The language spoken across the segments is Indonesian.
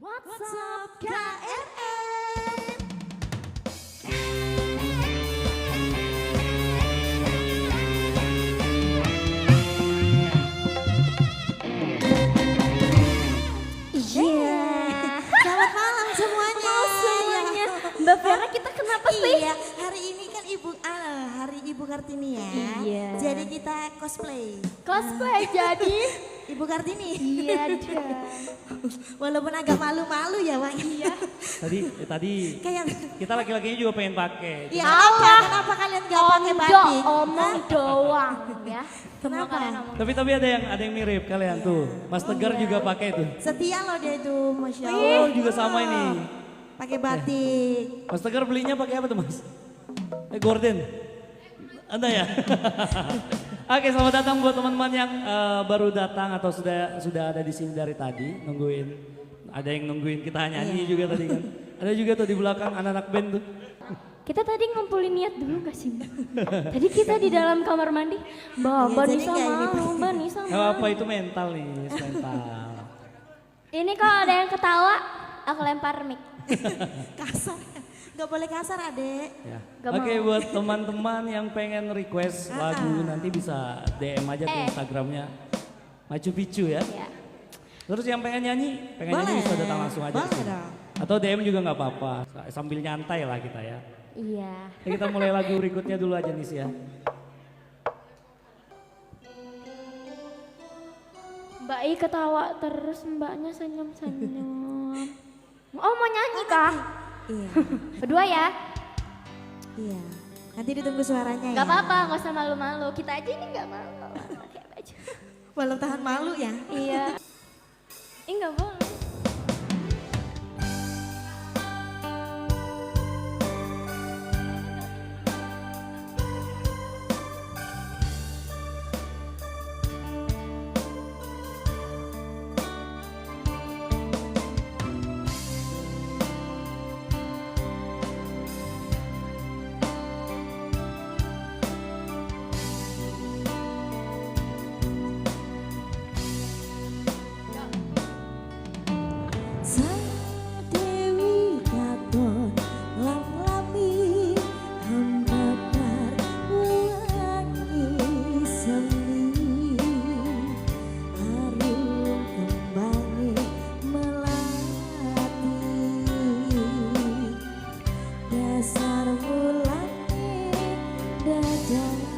WhatsApp KRN. Selamat malam semuanya. Semuanya. Mbak Vera, kita kenapa sih? Iya, hari ini kan hari Ibu Kartini ya. Iya. Jadi kita cosplay. Cosplay jadi Ibu Kartini. iya dah. Walaupun agak malu-malu ya, Pak. Iya. Tadi Kayak kita laki-lakinya juga pengen pakai. Iya, kenapa kalian gak pakai batik? Omong doang ya. Semua Kenapa? kalian omong. Tapi ada yang mirip kalian tuh. Mas Tegar juga pakai tuh. Setia loh dia itu, Masya Oh Allah. juga sama ini. Pakai batik. Mas Tegar belinya pakai apa tuh Mas? Gorden. Anda ya? Oke, selamat datang buat teman-teman yang baru datang atau sudah ada di sini dari tadi nungguin. Ada yang nungguin kita nyanyi juga tadi kan. Ada juga tuh di belakang anak-anak band tuh. Kita tadi ngumpulin niat dulu gak sih? Tadi kita di dalam kamar mandi. Mbak jadi Nisa nggak ini. mau, Mbak Nisa Gak mau. apa itu mental nih, mental. Ini kalau ada yang ketawa, aku lempar mic. Kasar. Gak boleh kasar, Adek. Ya. Gak Oke, mau. buat teman-teman yang pengen request lagu nanti bisa DM aja ke Instagramnya Machu Picchu ya. Ya. Terus yang pengen nyanyi Boleh. bisa datang langsung aja. Boleh ke sini. dong. Atau DM juga nggak apa-apa, sambil nyantai lah kita ya. Iya. Ya, kita mulai lagu berikutnya dulu aja nih ya. Mbak I ketawa terus, mbaknya senyum-senyum. Oh mau nyanyi kah? Iya, Berdua ya? iya. Nanti ditunggu suaranya ya. Gak apa-apa, gak usah malu-malu. Kita aja ini gak malu. Pakai baju. Walau tahan malu ya. Iya. Ih gak boleh. Dewi katon lan lami hambakar wangi semi harum kembangi melati dasar mulane dadari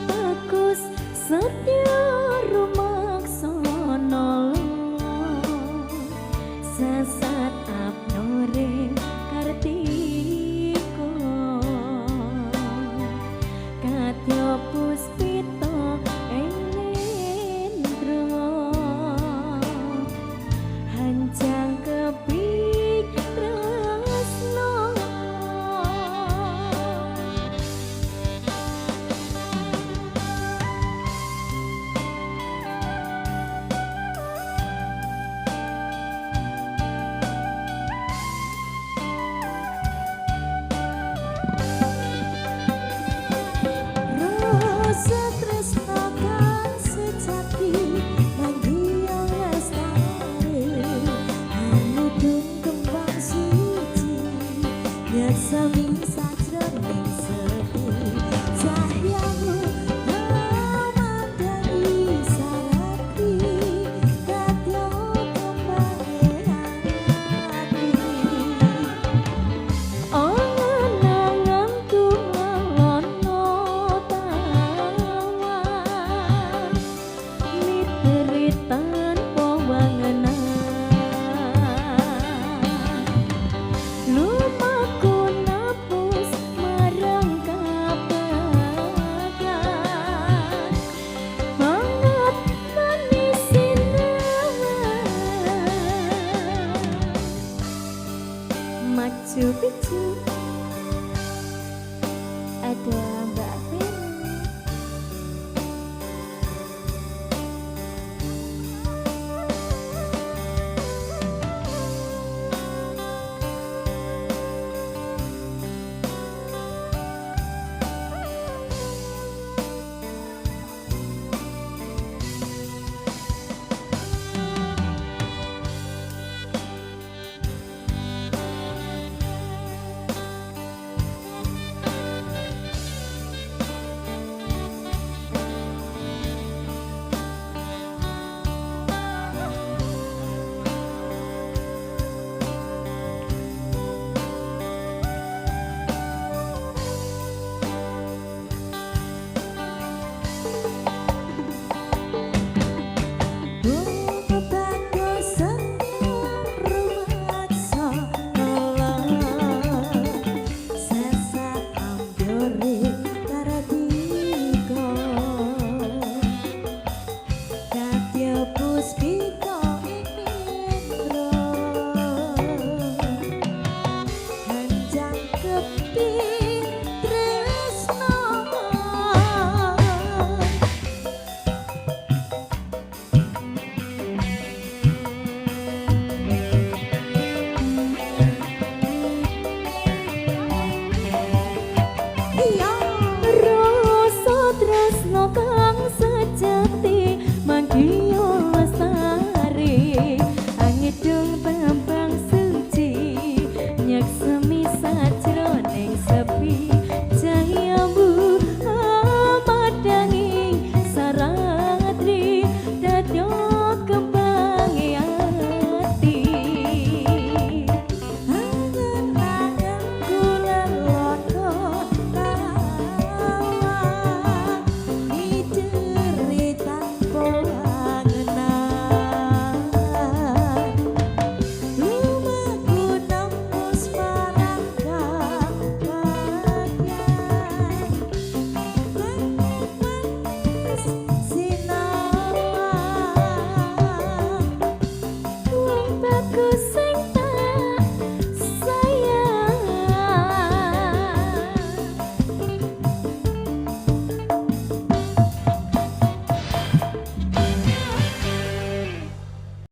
bagus setia rumaksono sesat abnoreng kartiko katyo puspito enendro hancang kepik tresno. Rasa tresno